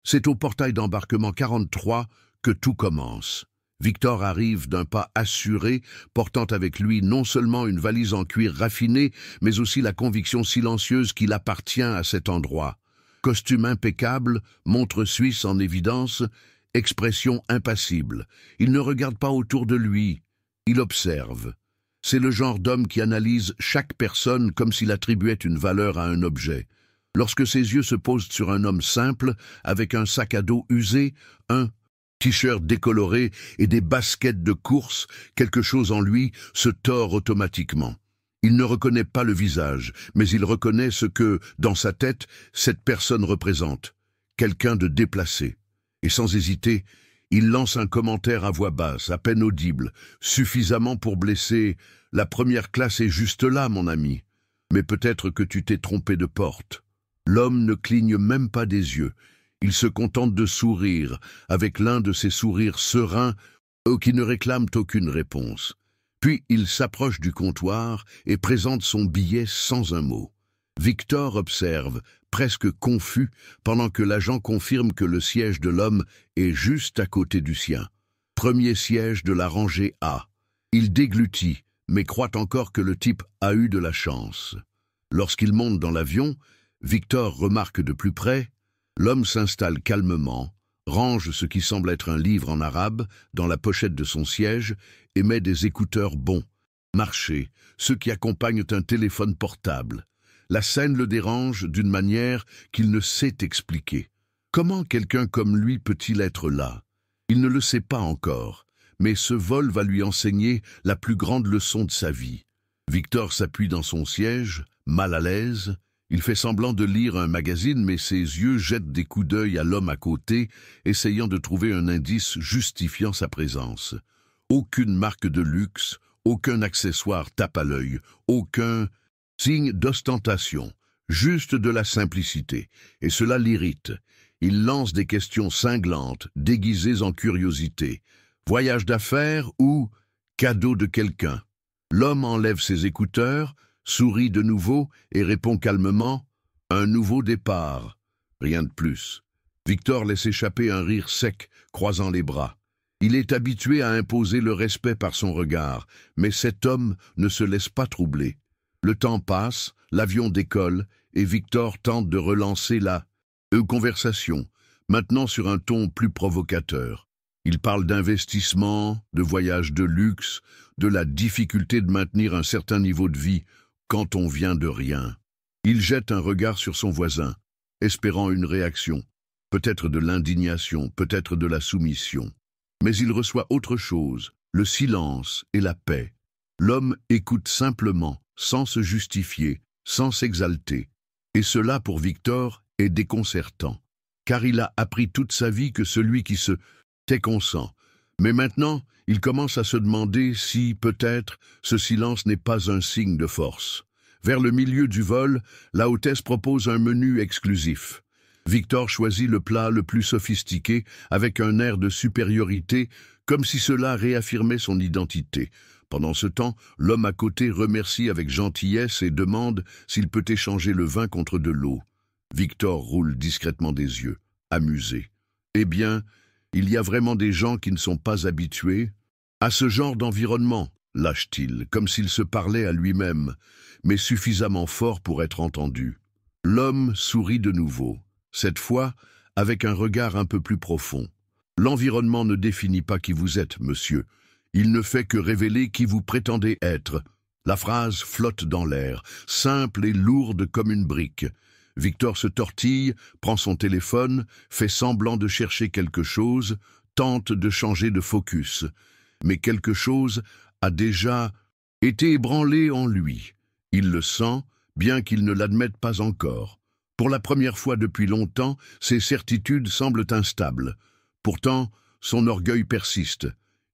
C'est au portail d'embarquement 43 que tout commence. Victor arrive d'un pas assuré, portant avec lui non seulement une valise en cuir raffiné, mais aussi la conviction silencieuse qu'il appartient à cet endroit. Costume impeccable, montre suisse en évidence, expression impassible. Il ne regarde pas autour de lui, il observe. C'est le genre d'homme qui analyse chaque personne comme s'il attribuait une valeur à un objet. Lorsque ses yeux se posent sur un homme simple, avec un sac à dos usé, un t-shirt décoloré et des baskets de course, quelque chose en lui se tord automatiquement. Il ne reconnaît pas le visage, mais il reconnaît ce que, dans sa tête, cette personne représente. Quelqu'un de déplacé. Et sans hésiter, il lance un commentaire à voix basse, à peine audible, suffisamment pour blesser « La première classe est juste là, mon ami. Mais peut-être que tu t'es trompé de porte. » L'homme ne cligne même pas des yeux. Il se contente de sourire, avec l'un de ces sourires sereins qui ne réclament aucune réponse. Puis il s'approche du comptoir et présente son billet sans un mot. Victor observe, presque confus, pendant que l'agent confirme que le siège de l'homme est juste à côté du sien. Premier siège de la rangée A. Il déglutit, mais croit encore que le type a eu de la chance. Lorsqu'il monte dans l'avion, Victor remarque de plus près, l'homme s'installe calmement, range ce qui semble être un livre en arabe dans la pochette de son siège et met des écouteurs bons, marchés, ceux qui accompagnent un téléphone portable. La scène le dérange d'une manière qu'il ne sait expliquer. Comment quelqu'un comme lui peut-il être là? Il ne le sait pas encore, mais ce vol va lui enseigner la plus grande leçon de sa vie. Victor s'appuie dans son siège, mal à l'aise. Il fait semblant de lire un magazine, mais ses yeux jettent des coups d'œil à l'homme à côté, essayant de trouver un indice justifiant sa présence. Aucune marque de luxe, aucun accessoire tape à l'œil, aucun signe d'ostentation, juste de la simplicité, et cela l'irrite. Il lance des questions cinglantes, déguisées en curiosité. Voyage d'affaires ou cadeau de quelqu'un? L'homme enlève ses écouteurs, sourit de nouveau et répond calmement « Un nouveau départ ». Rien de plus. Victor laisse échapper un rire sec, croisant les bras. Il est habitué à imposer le respect par son regard, mais cet homme ne se laisse pas troubler. Le temps passe, l'avion décolle, et Victor tente de relancer la conversation, maintenant sur un ton plus provocateur. Il parle d'investissement, de voyages de luxe, de la difficulté de maintenir un certain niveau de vie quand on vient de rien. Il jette un regard sur son voisin, espérant une réaction, peut-être de l'indignation, peut-être de la soumission. Mais il reçoit autre chose, le silence et la paix. L'homme écoute simplement, sans se justifier, sans s'exalter. Et cela, pour Victor, est déconcertant, car il a appris toute sa vie que celui qui se tait consent. Mais maintenant, il commence à se demander si, peut-être, ce silence n'est pas un signe de force. Vers le milieu du vol, la hôtesse propose un menu exclusif. Victor choisit le plat le plus sophistiqué, avec un air de supériorité, comme si cela réaffirmait son identité. Pendant ce temps, l'homme à côté remercie avec gentillesse et demande s'il peut échanger le vin contre de l'eau. Victor roule discrètement des yeux, amusé. Eh bien, il y a vraiment des gens qui ne sont pas habitués à ce genre d'environnement, lâche-t-il, comme s'il se parlait à lui-même, mais suffisamment fort pour être entendu. L'homme sourit de nouveau, cette fois avec un regard un peu plus profond. L'environnement ne définit pas qui vous êtes, monsieur. Il ne fait que révéler qui vous prétendez être. La phrase flotte dans l'air, simple et lourde comme une brique. Victor se tortille, prend son téléphone, fait semblant de chercher quelque chose, tente de changer de focus. Mais quelque chose a déjà été ébranlé en lui. Il le sent, bien qu'il ne l'admette pas encore. Pour la première fois depuis longtemps, ses certitudes semblent instables. Pourtant, son orgueil persiste.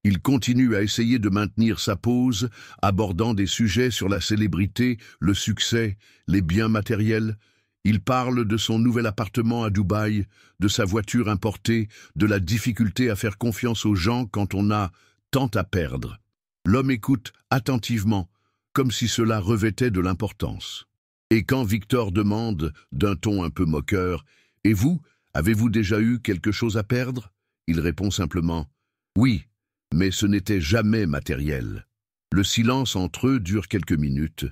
Il continue à essayer de maintenir sa pose, abordant des sujets sur la célébrité, le succès, les biens matériels. Il parle de son nouvel appartement à Dubaï, de sa voiture importée, de la difficulté à faire confiance aux gens quand on a tant à perdre. L'homme écoute attentivement, comme si cela revêtait de l'importance. Et quand Victor demande, d'un ton un peu moqueur, « Et vous, Avez-vous déjà eu quelque chose à perdre? Il répond simplement « Oui, mais ce n'était jamais matériel ». Le silence entre eux dure quelques minutes,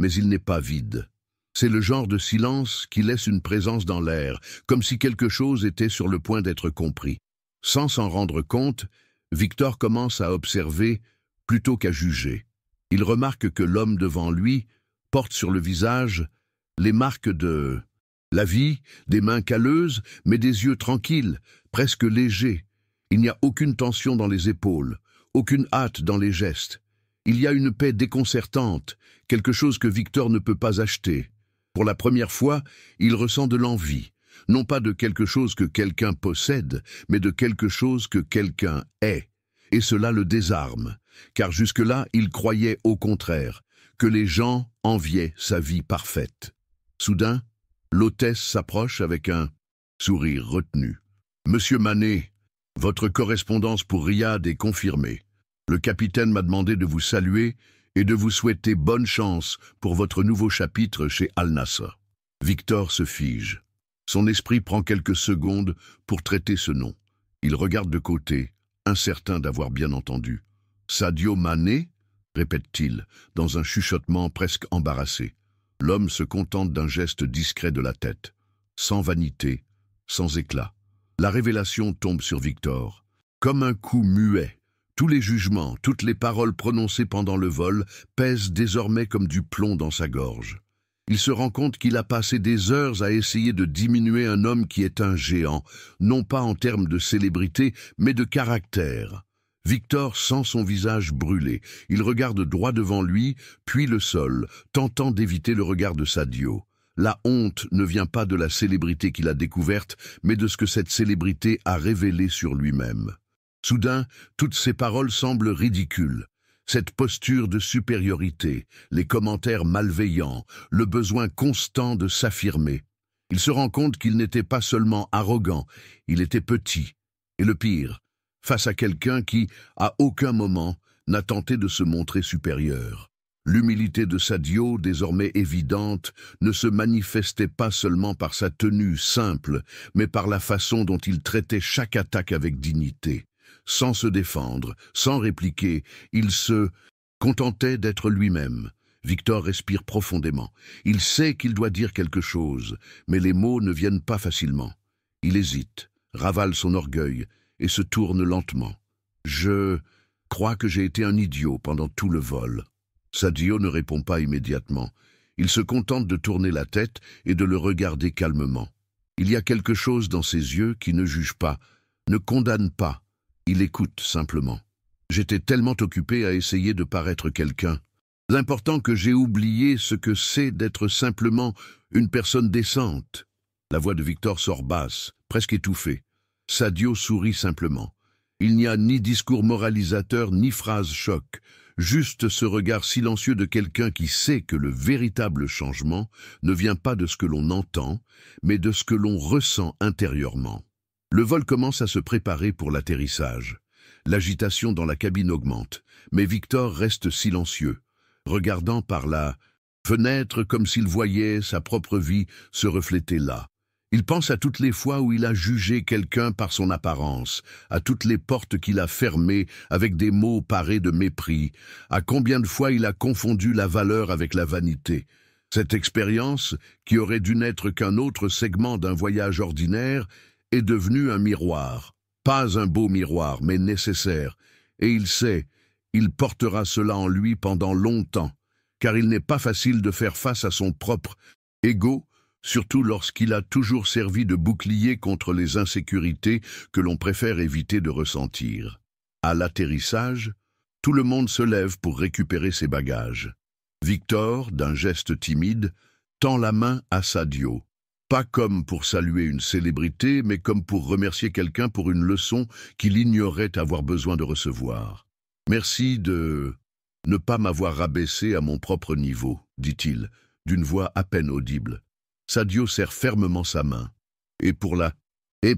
mais il n'est pas vide. C'est le genre de silence qui laisse une présence dans l'air, comme si quelque chose était sur le point d'être compris. Sans s'en rendre compte, Victor commence à observer plutôt qu'à juger. Il remarque que l'homme devant lui porte sur le visage les marques de la vie, des mains calleuses, mais des yeux tranquilles, presque légers. Il n'y a aucune tension dans les épaules, aucune hâte dans les gestes. Il y a une paix déconcertante, quelque chose que Victor ne peut pas acheter. Pour la première fois, il ressent de l'envie, non pas de quelque chose que quelqu'un possède, mais de quelque chose que quelqu'un est. Et cela le désarme, car jusque-là, il croyait au contraire, que les gens enviaient sa vie parfaite. Soudain, l'hôtesse s'approche avec un sourire retenu. « Monsieur Manet, votre correspondance pour Riyad est confirmée. Le capitaine m'a demandé de vous saluer et de vous souhaiter bonne chance pour votre nouveau chapitre chez Al-Nasr. » Victor se fige. Son esprit prend quelques secondes pour traiter ce nom. Il regarde de côté, incertain d'avoir bien entendu. « Sadio Mané ?» répète-t-il, dans un chuchotement presque embarrassé. L'homme se contente d'un geste discret de la tête, sans vanité, sans éclat. La révélation tombe sur Victor. Comme un coup muet, tous les jugements, toutes les paroles prononcées pendant le vol pèsent désormais comme du plomb dans sa gorge. Il se rend compte qu'il a passé des heures à essayer de diminuer un homme qui est un géant, non pas en termes de célébrité, mais de caractère. Victor sent son visage brûler. Il regarde droit devant lui, puis le sol, tentant d'éviter le regard de Sadio. La honte ne vient pas de la célébrité qu'il a découverte, mais de ce que cette célébrité a révélé sur lui-même. Soudain, toutes ces paroles semblent ridicules. Cette posture de supériorité, les commentaires malveillants, le besoin constant de s'affirmer. Il se rend compte qu'il n'était pas seulement arrogant, il était petit. Et le pire, face à quelqu'un qui, à aucun moment, n'a tenté de se montrer supérieur. L'humilité de Sadio, désormais évidente, ne se manifestait pas seulement par sa tenue simple, mais par la façon dont il traitait chaque attaque avec dignité. Sans se défendre, sans répliquer, il se contentait d'être lui-même. Victor respire profondément. Il sait qu'il doit dire quelque chose, mais les mots ne viennent pas facilement. Il hésite, ravale son orgueil et se tourne lentement. « Je crois que j'ai été un idiot pendant tout le vol. » Sadio ne répond pas immédiatement. Il se contente de tourner la tête et de le regarder calmement. Il y a quelque chose dans ses yeux qui ne juge pas, ne condamne pas. Il écoute simplement. J'étais tellement occupé à essayer de paraître quelqu'un. L'important que j'ai oublié ce que c'est d'être simplement une personne décente. La voix de Victor sort basse, presque étouffée. Sadio sourit simplement. Il n'y a ni discours moralisateur ni phrase choc, juste ce regard silencieux de quelqu'un qui sait que le véritable changement ne vient pas de ce que l'on entend, mais de ce que l'on ressent intérieurement. Le vol commence à se préparer pour l'atterrissage. L'agitation dans la cabine augmente, mais Victor reste silencieux, regardant par la fenêtre comme s'il voyait sa propre vie se refléter là. Il pense à toutes les fois où il a jugé quelqu'un par son apparence, à toutes les portes qu'il a fermées avec des mots parés de mépris, à combien de fois il a confondu la valeur avec la vanité. Cette expérience, qui aurait dû n'être qu'un autre segment d'un voyage ordinaire, est devenue un miroir. Pas un beau miroir, mais nécessaire. Et il sait, il portera cela en lui pendant longtemps, car il n'est pas facile de faire face à son propre ego, surtout lorsqu'il a toujours servi de bouclier contre les insécurités que l'on préfère éviter de ressentir. À l'atterrissage, tout le monde se lève pour récupérer ses bagages. Victor, d'un geste timide, tend la main à Sadio. Pas comme pour saluer une célébrité, mais comme pour remercier quelqu'un pour une leçon qu'il ignorait avoir besoin de recevoir. « Merci de ne pas m'avoir rabaissé à mon propre niveau, » dit-il, d'une voix à peine audible. Sadio serre fermement sa main. Et pour la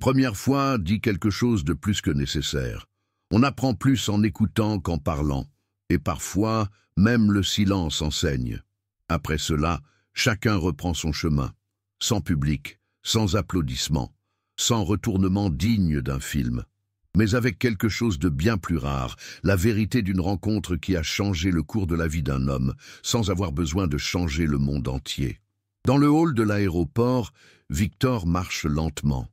première fois, dit quelque chose de plus que nécessaire. On apprend plus en écoutant qu'en parlant, et parfois, même le silence enseigne. Après cela, chacun reprend son chemin. Sans public, sans applaudissements. sans retournement digne d'un film. Mais avec quelque chose de bien plus rare, la vérité d'une rencontre qui a changé le cours de la vie d'un homme, sans avoir besoin de changer le monde entier. Dans le hall de l'aéroport, Victor marche lentement.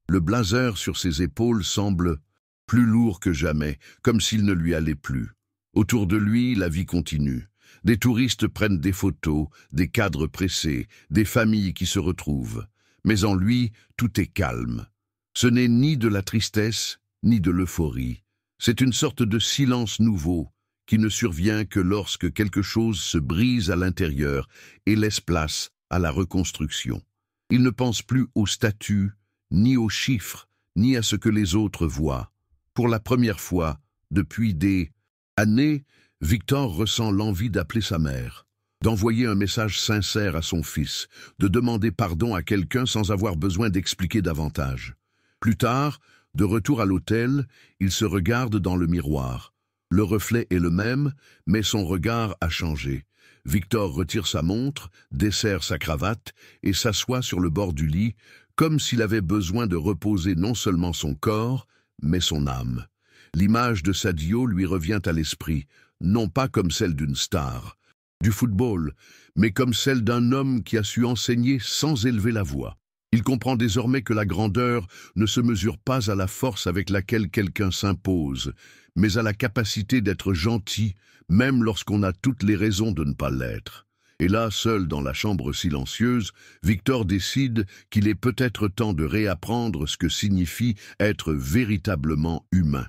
Le blazer sur ses épaules semble plus lourd que jamais, comme s'il ne lui allait plus. Autour de lui, la vie continue. Des touristes prennent des photos, des cadres pressés, des familles qui se retrouvent. Mais en lui, tout est calme. Ce n'est ni de la tristesse, ni de l'euphorie. C'est une sorte de silence nouveau, qui ne survient que lorsque quelque chose se brise à l'intérieur et laisse place à la reconstruction. Il ne pense plus au statut, ni aux chiffres, ni à ce que les autres voient. Pour la première fois, depuis des années, Victor ressent l'envie d'appeler sa mère, d'envoyer un message sincère à son fils, de demander pardon à quelqu'un sans avoir besoin d'expliquer davantage. Plus tard, de retour à l'hôtel, il se regarde dans le miroir. Le reflet est le même, mais son regard a changé. Victor retire sa montre, desserre sa cravate et s'assoit sur le bord du lit, comme s'il avait besoin de reposer non seulement son corps, mais son âme. L'image de Sadio lui revient à l'esprit, non pas comme celle d'une star, du football, mais comme celle d'un homme qui a su enseigner sans élever la voix. Il comprend désormais que la grandeur ne se mesure pas à la force avec laquelle quelqu'un s'impose, mais à la capacité d'être gentil, même lorsqu'on a toutes les raisons de ne pas l'être. Et là, seul dans la chambre silencieuse, Victor décide qu'il est peut-être temps de réapprendre ce que signifie être véritablement humain.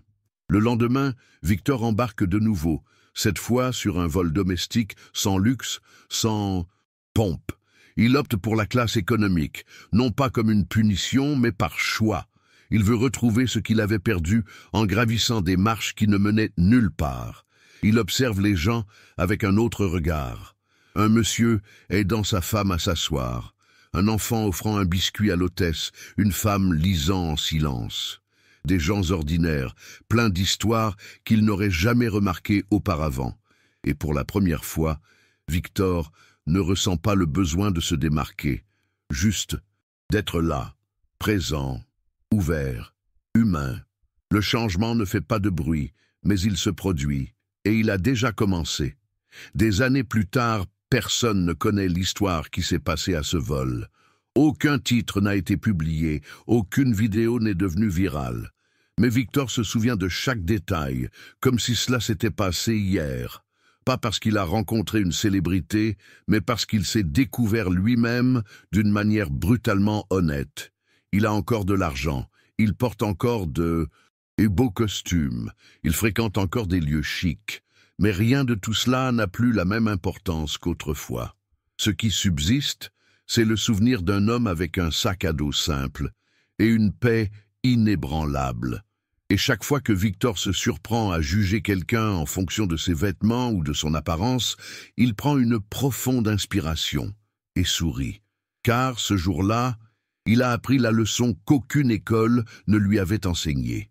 Le lendemain, Victor embarque de nouveau, cette fois sur un vol domestique, sans luxe, sans pompe. Il opte pour la classe économique, non pas comme une punition, mais par choix. Il veut retrouver ce qu'il avait perdu en gravissant des marches qui ne menaient nulle part. Il observe les gens avec un autre regard. Un monsieur aidant sa femme à s'asseoir, un enfant offrant un biscuit à l'hôtesse, une femme lisant en silence. Des gens ordinaires, pleins d'histoires qu'il n'aurait jamais remarquées auparavant. Et pour la première fois, Victor ne ressent pas le besoin de se démarquer, juste d'être là, présent, ouvert, humain. Le changement ne fait pas de bruit, mais il se produit, et il a déjà commencé. Des années plus tard, personne ne connaît l'histoire qui s'est passée à ce vol. Aucun titre n'a été publié, aucune vidéo n'est devenue virale. Mais Victor se souvient de chaque détail, comme si cela s'était passé hier. Pas parce qu'il a rencontré une célébrité, mais parce qu'il s'est découvert lui-même d'une manière brutalement honnête. Il a encore de l'argent, il porte encore de beaux costumes, il fréquente encore des lieux chics. Mais rien de tout cela n'a plus la même importance qu'autrefois. Ce qui subsiste, c'est le souvenir d'un homme avec un sac à dos simple et une paix inébranlable. Et chaque fois que Victor se surprend à juger quelqu'un en fonction de ses vêtements ou de son apparence, il prend une profonde inspiration et sourit. Car ce jour-là, il a appris la leçon qu'aucune école ne lui avait enseignée.